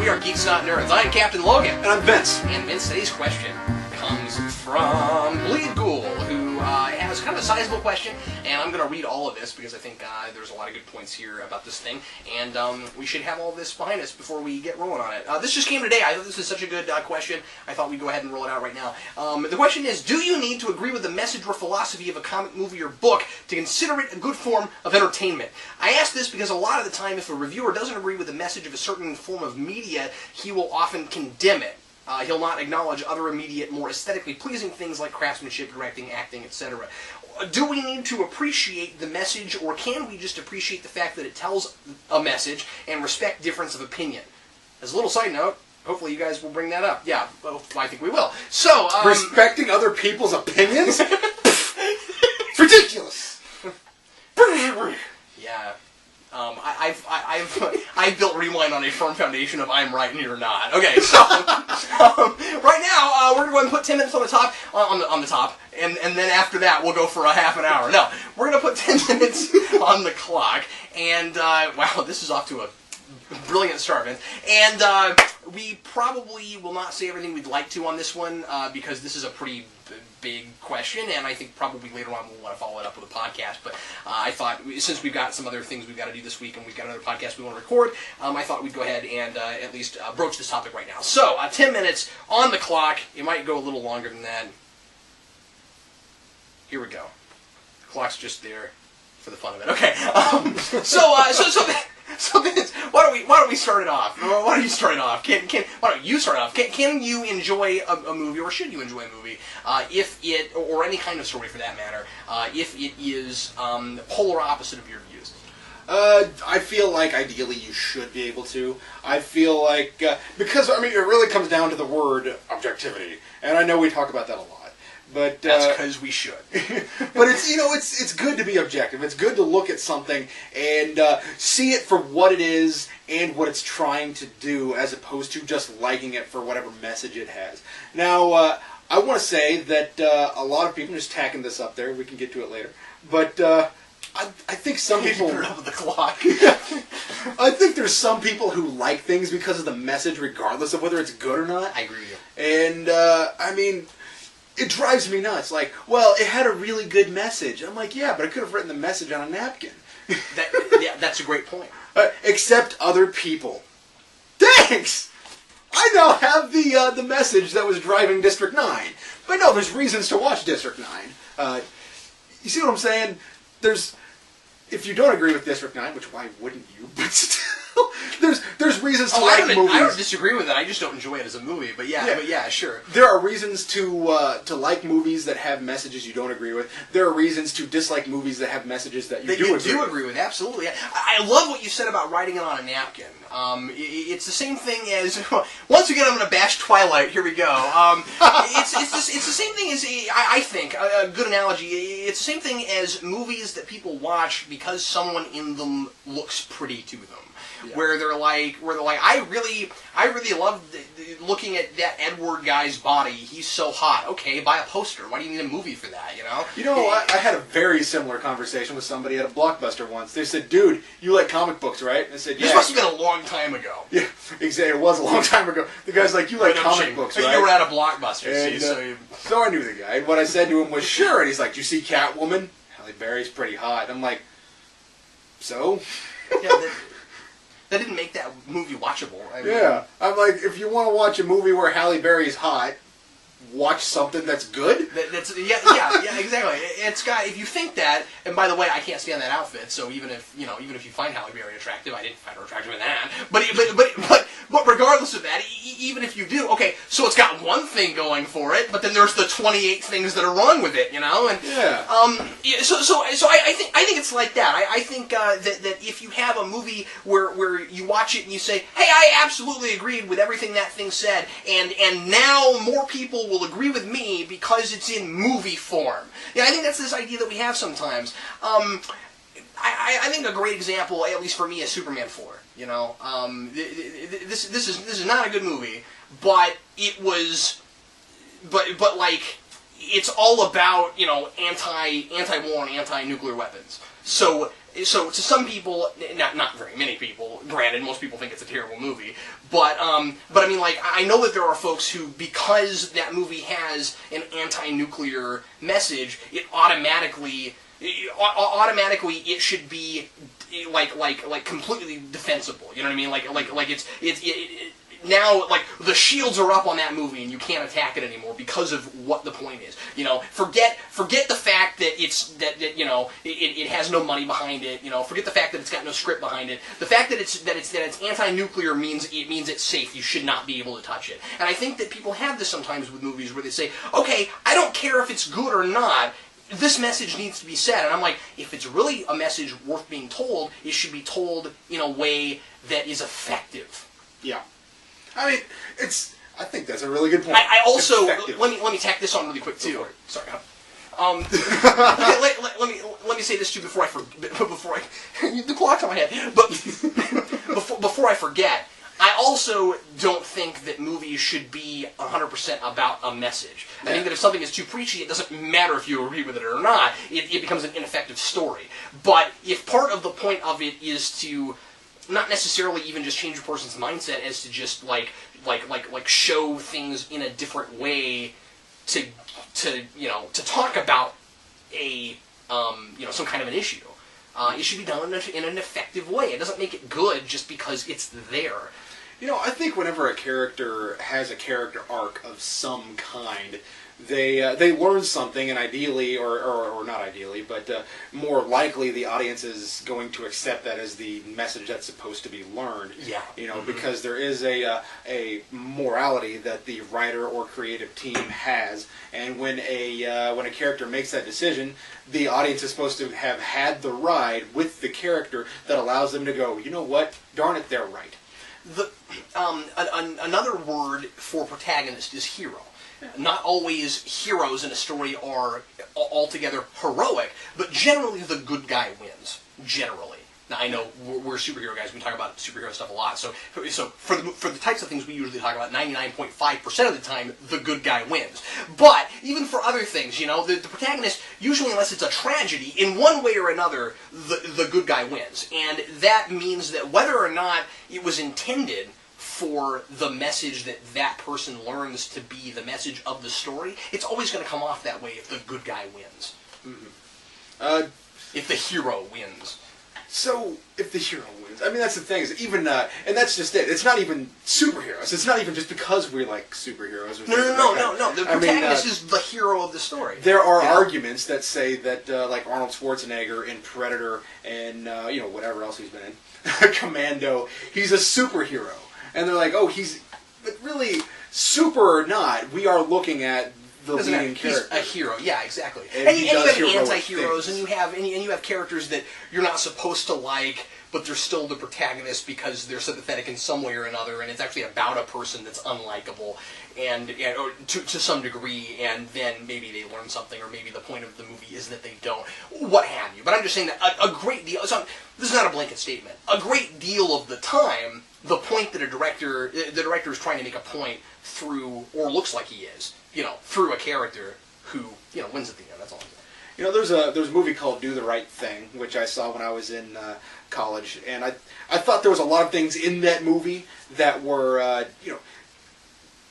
We are Geeks Not Nerds. I'm Captain Logan. And I'm Vince. And Vince, today's question comes from Bleed Ghoul, who has kind of a sizable question, and I'm going to read all of this because I think there's a lot of good points here about this thing, and we should have all this behind us before we get rolling on it. This just came today. I thought this was such a good question. I thought we'd go ahead and roll it out right now. The question is, do you need to agree with the message or philosophy of a comic, movie, or book to consider it a good form of entertainment? I ask this because a lot of the time, if a reviewer doesn't agree with the message of a certain form of media, he will often condemn it. He'll not acknowledge other immediate, more aesthetically pleasing things like craftsmanship, directing, acting, etc. Do we need to appreciate the message, or can we just appreciate the fact that it tells a message and respect difference of opinion? As a little side note, hopefully you guys will bring that up. Yeah, well, I think we will. So, respecting other people's opinions? It's ridiculous! Yeah. I've built Rewind on a firm foundation of I'm right and you're not. Okay, so right now we're going to put 10 minutes on the top, on the top, and then after that we'll go for a half an hour. No, we're going to put 10 minutes on the clock, and wow, this is off to a brilliant start, man. And we probably will not say everything we'd like to on this one because this is a pretty big question, and I think probably later on we'll want to follow it up with a podcast. But I thought, since we've got some other things we've got to do this week, and we've got another podcast we want to record, I thought we'd go ahead and at least broach this topic right now. So, 10 minutes on the clock. It might go a little longer than that. Here we go. The clock's just there for the fun of it. Okay. So Vince, why don't we start it off? Why don't you start it off? Why don't you start it off? Can you enjoy a movie, or should you enjoy a movie, if it, or any kind of story for that matter, if it is polar opposite of your views? I feel like ideally you should be able to. I feel like, because, I mean, it really comes down to the word objectivity, and I know we talk about that a lot. But that's because we should. But it's, you know, it's good to be objective. It's good to look at something and see it for what it is and what it's trying to do, as opposed to just liking it for whatever message it has. Now, I want to say that a lot of people, just tacking this up there, we can get to it later, but I think some people... Turn up the clock. I think there's some people who like things because of the message, regardless of whether it's good or not. I agree with you. And, I mean... It drives me nuts. Like, well, it had a really good message. I'm like, yeah, but I could have written the message on a napkin. Yeah, that's a great point. Except other people. Thanks! I now have the message that was driving District 9. But no, there's reasons to watch District 9. You see what I'm saying? If you don't agree with District 9, which why wouldn't you? But still, there's reasons to like movies. I don't disagree with it. I just don't enjoy it as a movie. But yeah, sure. There are reasons to like movies that have messages you don't agree with. There are reasons to dislike movies that have messages that you do agree with. Absolutely. I love what you said about writing it on a napkin. It's the same thing as once again I'm going to bash Twilight. Here we go. It's the same thing as I think a good analogy. It's the same thing as movies that people watch because someone in them looks pretty to them. Yeah. Where they're like, I really love looking at that Edward guy's body. He's so hot. Okay, buy a poster. Why do you need a movie for that? You know, I had a very similar conversation with somebody at a Blockbuster once. They said, "Dude, you like comic books, right?" And I said, "Yeah." This must have been a long time ago. Yeah, exactly. It was a long time ago. The guy's like, "You like comic books, right?" You were at a Blockbuster, and, so I knew the guy. And what I said to him was, "Sure." And he's like, "Do you see Catwoman? Halle Berry's pretty hot." And I'm like, "So?" Yeah. That didn't make that movie watchable. I mean, yeah. I'm like, if you want to watch a movie where Halle Berry's hot, watch something that's good? Yeah, exactly. It's got, if you think that, and by the way, I can't stand that outfit, so even if you find Halle Berry attractive, I didn't find her attractive in that, but regardless of that, even if you do, okay, so it's got one thing going for it, but then there's the 28 things that are wrong with it, and so I think it's like that. I think that if you have a movie where you watch it and you say, hey, I absolutely agreed with everything that thing said, and now more people will agree with me because it's in movie form. Yeah, I think that's this idea that we have sometimes. I think a great example, at least for me, is Superman 4. This is not a good movie, but it was, but like, it's all about anti-war and anti-nuclear weapons. So so to some people, not very many people, granted, most people think it's a terrible movie, but I mean, like, I know that there are folks who, because that movie has an anti-nuclear message, it automatically it should be like completely defensible. You know what I mean? Like it's now, like, the shields are up on that movie and you can't attack it anymore because of what the point is. You know, forget the fact that it has no money behind it. You know, forget the fact that it's got no script behind it. The fact that it's anti-nuclear means it's safe. You should not be able to touch it. And I think that people have this sometimes with movies where they say, okay, I don't care if it's good or not, this message needs to be said. And I'm like, if it's really a message worth being told, it should be told in a way that is effective. Yeah. I mean, I think that's a really good point. I also let me tack this on really quick too. Sorry. Let me say this too before I the clock's on my head. But before I forget, I also don't think that movies should be 100% about a message. I think that if something is too preachy, it doesn't matter if you agree with it or not. It becomes an ineffective story. But if part of the point of it is to not necessarily even just change a person's mindset, as to just like show things in a different way to talk about a some kind of an issue. It should be done in an effective way. It doesn't make it good just because it's there. You know, I think whenever a character has a character arc of some kind, they learn something, and ideally, or not ideally, but more likely, the audience is going to accept that as the message that's supposed to be learned. Yeah. You know, because there is a morality that the writer or creative team has, and when a character makes that decision, the audience is supposed to have had the ride with the character that allows them to go, you know what, darn it, they're right. Another word for protagonist is hero. Not always heroes in a story are altogether heroic, but generally the good guy wins. Generally. Now, I know we're superhero guys. We talk about superhero stuff a lot. So for the types of things we usually talk about, 99.5% of the time, the good guy wins. But even for other things, the protagonist, usually unless it's a tragedy, in one way or another, the good guy wins. And that means that whether or not it was intended for the message that person learns to be the message of the story, it's always going to come off that way if the good guy wins. Mm-hmm. If the hero wins. So, if the hero wins, I mean, that's the thing, is even, and that's just it. It's not even superheroes. It's not even just because we like superheroes. Or No. The protagonist is the hero of the story. There are arguments that say that, like Arnold Schwarzenegger in Predator and, whatever else he's been in, Commando, he's a superhero. And they're like, but really, super or not, we are looking at the leading character. He's a hero, yeah, exactly. And you have anti-heroes, and you have characters that you're not supposed to like, but they're still the protagonist because they're sympathetic in some way or another, and it's actually about a person that's unlikable, or to some degree, and then maybe they learn something, or maybe the point of the movie is that they don't, what have you. But I'm just saying that a great deal, this is not a blanket statement, a great deal of the time, the point that the director is trying to make a point through, or looks like he is, through a character who, wins at the end. That's all I'm saying. There's a movie called Do the Right Thing, which I saw when I was in college, and I thought there was a lot of things in that movie that were,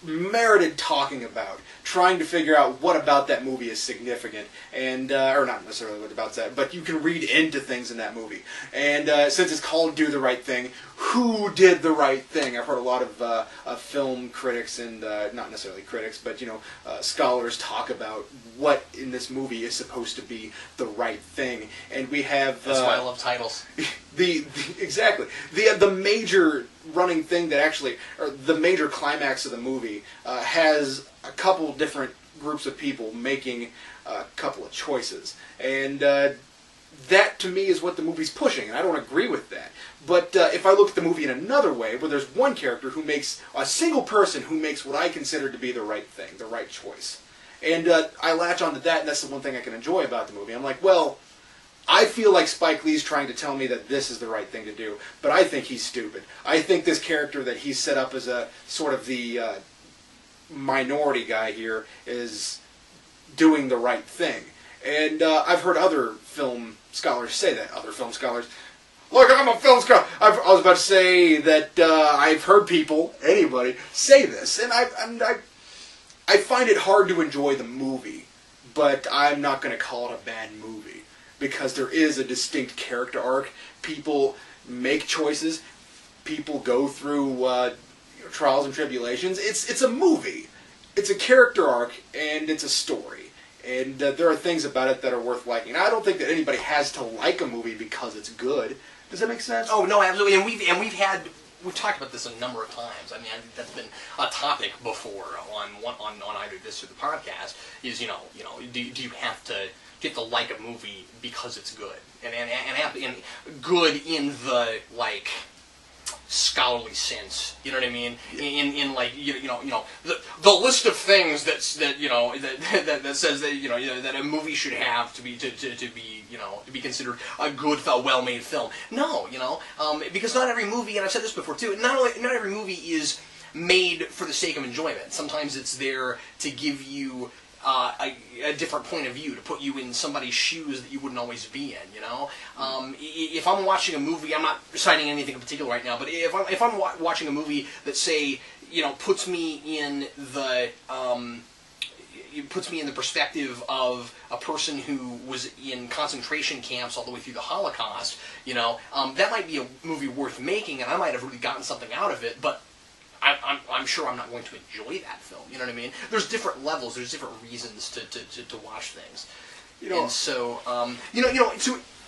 merited talking about, trying to figure out what about that movie is significant, and or not necessarily what about that, but you can read into things in that movie. And since it's called Do the Right Thing, who did the right thing? I've heard a lot of film critics and not necessarily critics, but scholars talk about what in this movie is supposed to be the right thing, and we have. That's why I love titles. Exactly the major running thing that actually, or the major climax of the movie has a couple different groups of people making a couple of choices, and that to me is what the movie's pushing, and I don't agree with that. But if I look at the movie in another way, where there's one character who makes, a single person who makes what I consider to be the right thing, the right choice, and I latch onto that, and that's the one thing I can enjoy about the movie. I'm like, well, I feel like Spike Lee's trying to tell me that this is the right thing to do, but I think he's stupid. I think this character that he's set up as a sort of the minority guy here is doing the right thing. And I've heard other film scholars say that. Other film scholars. Look, I'm a film scholar. I was about to say that I've heard people, anybody, say this, and I find it hard to enjoy the movie, but I'm not going to call it a bad movie because there is a distinct character arc. People make choices. People go through trials and tribulations. It's a movie. It's a character arc, and it's a story. And there are things about it that are worth liking. I don't think that anybody has to like a movie because it's good. Does that make sense? Oh no, absolutely. And we've talked about this a number of times. I mean, that's been a topic before on either this or the podcast. Is do you have to like a movie because it's good and good in the like scholarly sense, you know what I mean? In like the list of things that says that that a movie should have to be considered a good, well-made film. No, because not every movie, and I've said this before too, not every movie is made for the sake of enjoyment. Sometimes it's there to give you a different point of view, to put you in somebody's shoes that you wouldn't always be in, If I'm watching a movie, I'm not citing anything in particular right now, but if I'm watching a movie that, say, puts me in the perspective of a person who was in concentration camps all the way through the Holocaust, that might be a movie worth making, and I might have really gotten something out of it, but I'm sure I'm not going to enjoy that film. You know what I mean? There's different levels. There's different reasons to watch things. And so,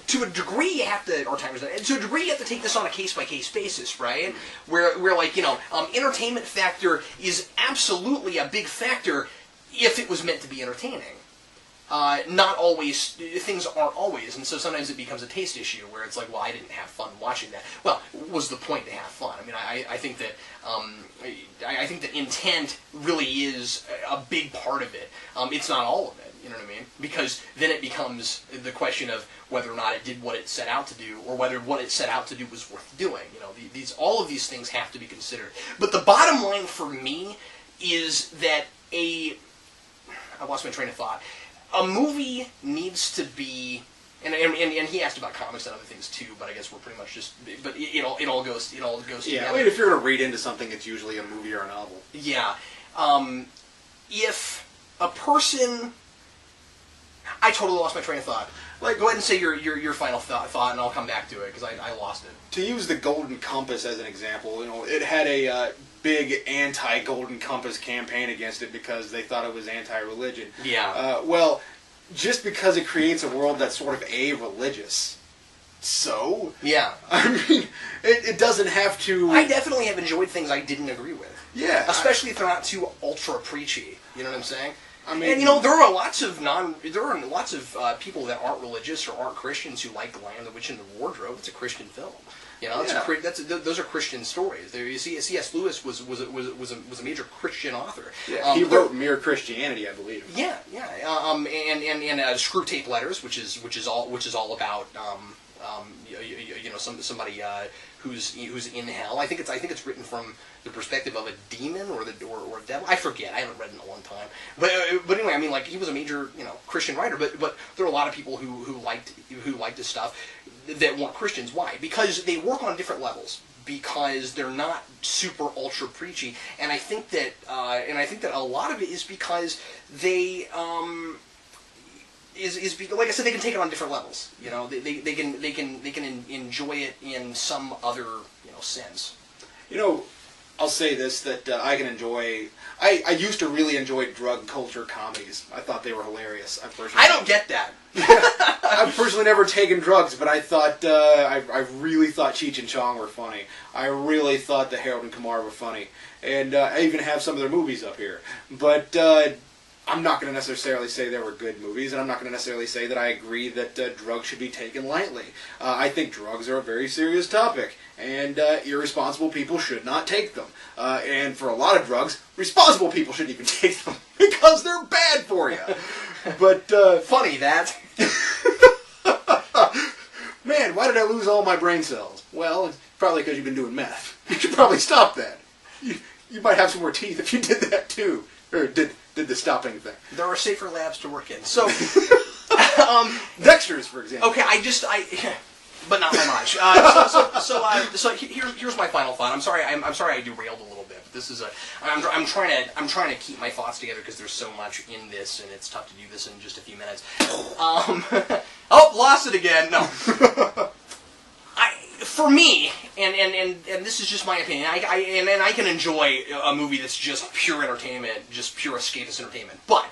to a degree, you have to. Our timer's done. To a degree, you have to take this on a case by case basis, right? Where entertainment factor is absolutely a big factor if it was meant to be entertaining. Not always, things aren't always, and so sometimes it becomes a taste issue where it's like, well, I didn't have fun watching that. Well, was the point to have fun? I mean, I think that I think that intent really is a big part of it. It's not all of it, you know what I mean? Because then it becomes the question of whether or not it did what it set out to do, or whether what it set out to do was worth doing. All of these things have to be considered. But the bottom line for me is that I lost my train of thought. A movie needs to be, and he asked about comics and other things too, but I guess we're pretty much just, but it all goes together. Yeah, I mean, if you're going to read into something, it's usually a movie or a novel. Yeah. If a person, I totally lost my train of thought. Like, go ahead and say your final thought, and I'll come back to it because I lost it. To use the Golden Compass as an example, it had a big anti-Golden Compass campaign against it because they thought it was anti-religion. Yeah. Well, just because it creates a world that's sort of a-religious. So? Yeah. I mean, it doesn't have to... I definitely have enjoyed things I didn't agree with. Yeah. Especially if they're not too ultra-preachy. You know what I'm saying? I mean... And, there are lots of people that aren't religious or aren't Christians who like The Lion, the Witch, and the Wardrobe. It's a Christian film. Those are Christian stories. You see, C.S. Lewis was a major Christian author. Yeah, he wrote Mere Christianity, I believe. Yeah. And Screwtape Letters, which is all about somebody who's in hell. I think it's written from the perspective of a demon or a devil. I forget. I haven't read it in a long time. But anyway, I mean, like, he was a major Christian writer. But there are a lot of people who liked his stuff that weren't Christians. Why? Because they work on different levels. Because they're not super ultra preachy, and I think that a lot of it is because they like I said, they can take it on different levels. They can enjoy it in some other sense. I'll say this, that I can enjoy... I used to really enjoy drug culture comedies. I thought they were hilarious. I don't get that. I've personally never taken drugs, but I thought... I really thought Cheech and Chong were funny. I really thought that Harold and Kumar were funny. And I even have some of their movies up here. But I'm not going to necessarily say they were good movies, and I'm not going to necessarily say that I agree that drugs should be taken lightly. I think drugs are a very serious topic, and irresponsible people should not take them. And for a lot of drugs, responsible people shouldn't even take them, because they're bad for you. But, funny that. Man, why did I lose all my brain cells? Well, it's probably because you've been doing meth. You should probably stop that. You might have some more teeth if you did that too. Or did the stopping thing. There are safer labs to work in. So, Dexter's, for example. Okay, but not by much. So here's my final thought. I'm sorry I derailed a little bit. But this is I'm trying to keep my thoughts together because there's so much in this, and it's tough to do this in just a few minutes. Oh, lost it again. No. For me, and this is just my opinion, I can enjoy a movie that's just pure entertainment, just pure escapist entertainment. But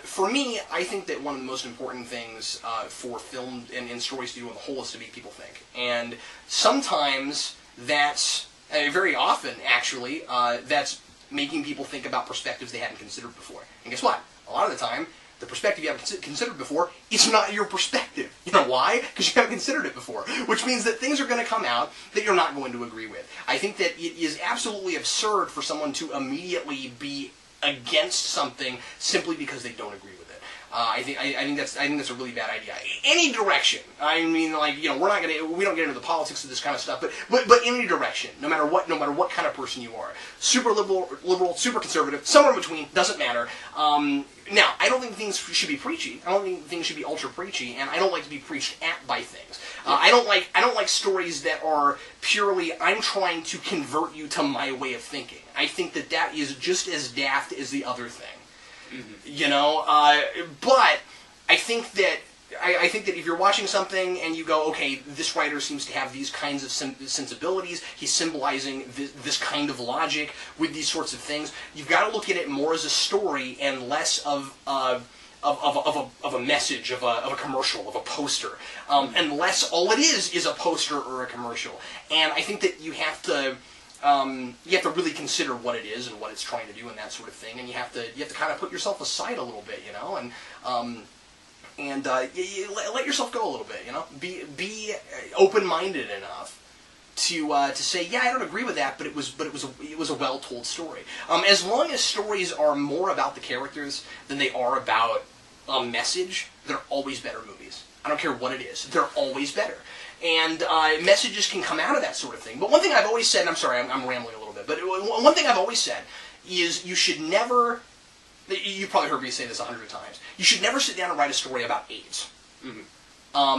for me, I think that one of the most important things for film and stories to do on the whole is to make people think. And sometimes that's, very often actually, that's making people think about perspectives they hadn't considered before. And guess what? A lot of the time, the perspective you haven't considered before is not your perspective. You know why? Because you haven't considered it before. Which means that things are going to come out that you're not going to agree with. I think that it is absolutely absurd for someone to immediately be against something simply because they don't agree with it. I think that's a really bad idea. Any direction. I mean, like, we don't get into the politics of this kind of stuff, but any direction, no matter what kind of person you are, super liberal, super conservative, somewhere in between, doesn't matter. Now, I don't think things should be preachy. I don't think things should be ultra preachy, and I don't like to be preached at by things. I don't like stories that are purely, I'm trying to convert you to my way of thinking. I think that is just as daft as the other thing. Mm-hmm. But I think that if you're watching something and you go, okay, this writer seems to have these kinds of sensibilities, he's symbolizing this kind of logic with these sorts of things, you've got to look at it more as a story and less of a message, of a commercial, of a poster, unless all it is a poster or a commercial. And I think that you have to really consider what it is and what it's trying to do and that sort of thing, and you have to kind of put yourself aside a little bit, and let yourself go a little bit, Be open-minded enough to say, yeah, I don't agree with that, but it was a well-told story. As long as stories are more about the characters than they are about a message, they're always better movies. I don't care what it is; they're always better. And messages can come out of that sort of thing. But one thing I've always said, and I'm sorry, I'm rambling a little bit, but one thing I've always said is you should never, you've probably heard me say this 100 times, you should never sit down and write a story about AIDS. Mm-hmm.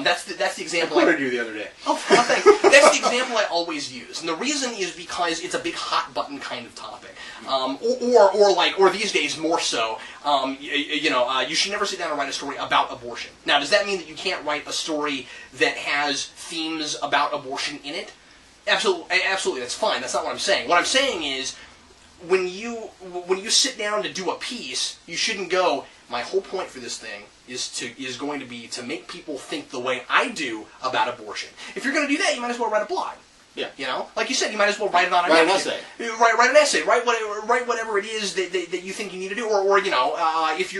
That's the example. I quoted you the other day. Oh, thanks. That's the example I always use. And the reason is because it's a big hot button kind of topic. Or these days more so, you should never sit down and write a story about abortion. Now, does that mean that you can't write a story that has themes about abortion in it? Absolutely, that's fine. That's not what I'm saying. What I'm saying is, when you sit down to do a piece, you shouldn't go, my whole point for this thing is going to be to make people think the way I do about abortion. If you're going to do that, you might as well write a blog. Yeah. Like you said, you might as well write it on an essay. Write an essay. Write whatever it is that you think you need to do. Or if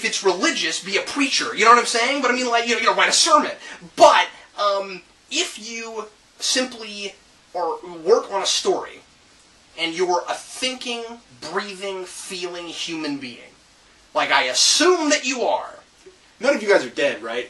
it's religious, be a preacher. You know what I'm saying? But I mean, like, write a sermon. But if you simply work on a story and you're a thinking, breathing, feeling human being, like I assume that you are. None of you guys are dead, right?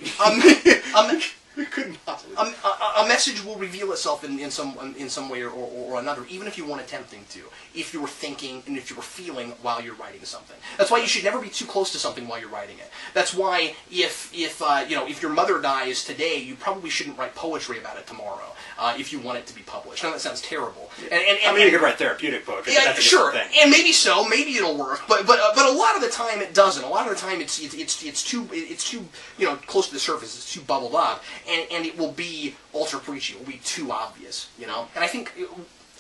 We couldn't possibly. A message will reveal itself in some way or another, even if you weren't attempting to. If you were thinking and if you were feeling while you're writing something. That's why you should never be too close to something while you're writing it. That's why if your mother dies today, you probably shouldn't write poetry about it tomorrow. If you want it to be published. Now that sounds terrible. And you could write therapeutic books. Yeah, that's a sure. different thing. And maybe so. Maybe it'll work. But a lot of the time it doesn't. A lot of the time it's too close to the surface. It's too bubbled up, and it will be ultra preachy. It will be too obvious. And I think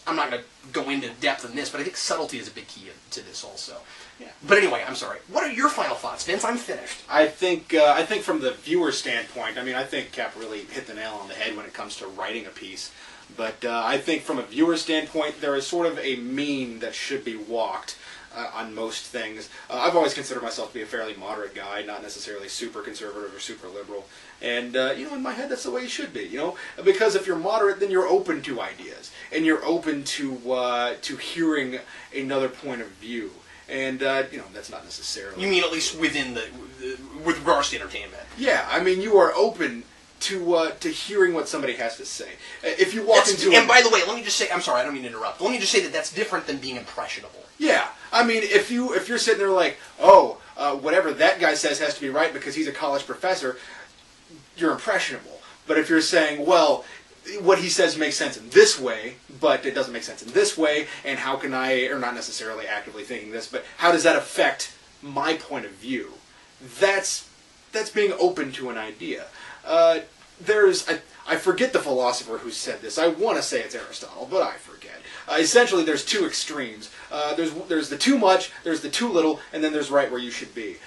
I'm not going to go into depth in this, but I think subtlety is a big key to this also. Yeah. But anyway, I'm sorry. What are your final thoughts, Vince? I'm finished. I think from the viewer standpoint, I think Cap really hit the nail on the head when it comes to writing a piece. But I think from a viewer standpoint, there is sort of a mean that should be walked on most things. I've always considered myself to be a fairly moderate guy, not necessarily super conservative or super liberal. And, in my head, that's the way you should be, Because if you're moderate, then you're open to ideas. And you're open to hearing another point of view. And, that's not necessarily... You mean at least with regards to entertainment? Yeah, you are open to hearing what somebody has to say. If you walk into... And by the way, let me just say... I'm sorry, I don't mean to interrupt. Let me just say that that's different than being impressionable. Yeah. If you're sitting there like, oh, whatever that guy says has to be right because he's a college professor, you're impressionable. But if you're saying, well, what he says makes sense in this way, but it doesn't make sense in this way, and how can I, or not necessarily actively thinking this, but how does that affect my point of view? That's being open to an idea. I forget the philosopher who said this. I want to say it's Aristotle, but I forget. Essentially, there's two extremes. There's the too much, there's the too little, and then there's right where you should be.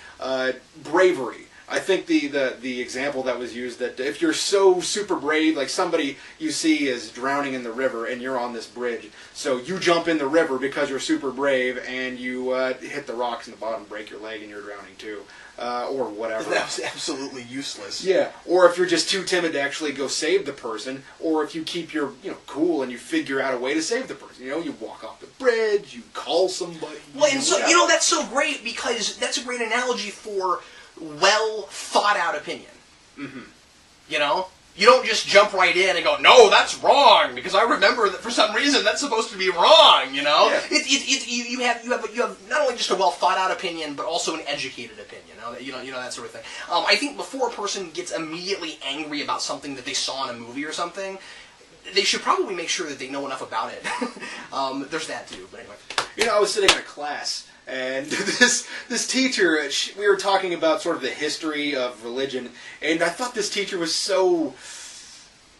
Bravery. I think the example that was used, that if you're so super brave, like somebody you see is drowning in the river and you're on this bridge, so you jump in the river because you're super brave and you hit the rocks in the bottom, break your leg, and you're drowning too, or whatever. That was absolutely useless. Yeah, or if you're just too timid to actually go save the person, or if you keep your cool and you figure out a way to save the person. You walk off the bridge, you call somebody. Well, and so that's so great because that's a great analogy for well thought out opinion. Mm-hmm. You don't just jump right in and go, no, that's wrong, because I remember that for some reason that's supposed to be wrong. Yeah. You have not only just a well thought out opinion, but also an educated opinion. That sort of thing. I think before a person gets immediately angry about something that they saw in a movie or something, they should probably make sure that they know enough about it. There's that too. But anyway, I was sitting in a class. And this teacher, we were talking about sort of the history of religion, and I thought this teacher was so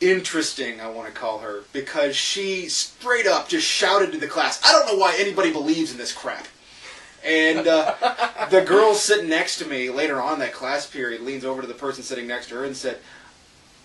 interesting, I want to call her, because she straight up just shouted to the class, I don't know why anybody believes in this crap. And the girl sitting next to me later on in that class period leans over to the person sitting next to her and said,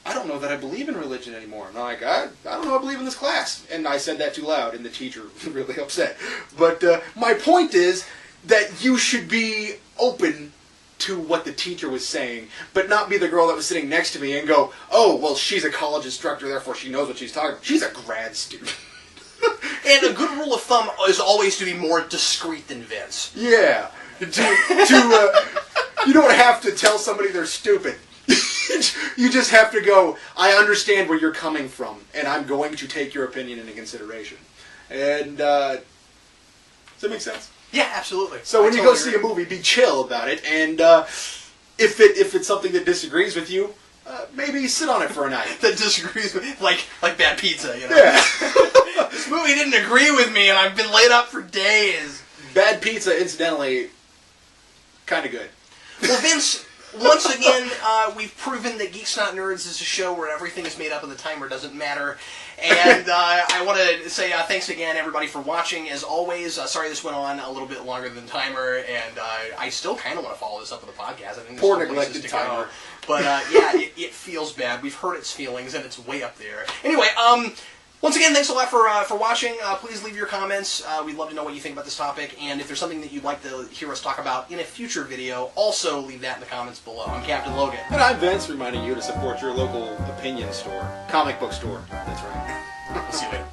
I don't know that I believe in religion anymore. And I'm like, I don't know I believe in this class. And I said that too loud, and the teacher was really upset. But my point is that you should be open to what the teacher was saying, but not be the girl that was sitting next to me and go, oh, well, she's a college instructor, therefore she knows what she's talking about. She's a grad student. And a good rule of thumb is always to be more discreet than Vince. Yeah. You don't have to tell somebody they're stupid. You just have to go, I understand where you're coming from, and I'm going to take your opinion into consideration. And, does that make sense? Yeah, absolutely. So when you go see a movie, be chill about it, and if it's something that disagrees with you, maybe sit on it for a night. That disagrees with, like bad pizza, Yeah. This movie didn't agree with me, and I've been laid up for days. Bad pizza, incidentally, kind of good. Well, Vince, once again, we've proven that Geeks Not Nerds is a show where everything is made up and the timer doesn't matter. And I want to say thanks again, everybody, for watching. As always, sorry this went on a little bit longer than timer, and I still kind of want to follow this up with a podcast. I think Poor there's some places neglected to timer. go. But yeah, it feels bad. We've hurt its feelings, and it's way up there. Anyway, once again, thanks a lot for watching. Please leave your comments. We'd love to know what you think about this topic. And if there's something that you'd like to hear us talk about in a future video, also leave that in the comments below. I'm Captain Logan. And I'm Vince, reminding you to support your local opinion store. Comic book store. That's right. We'll see you later.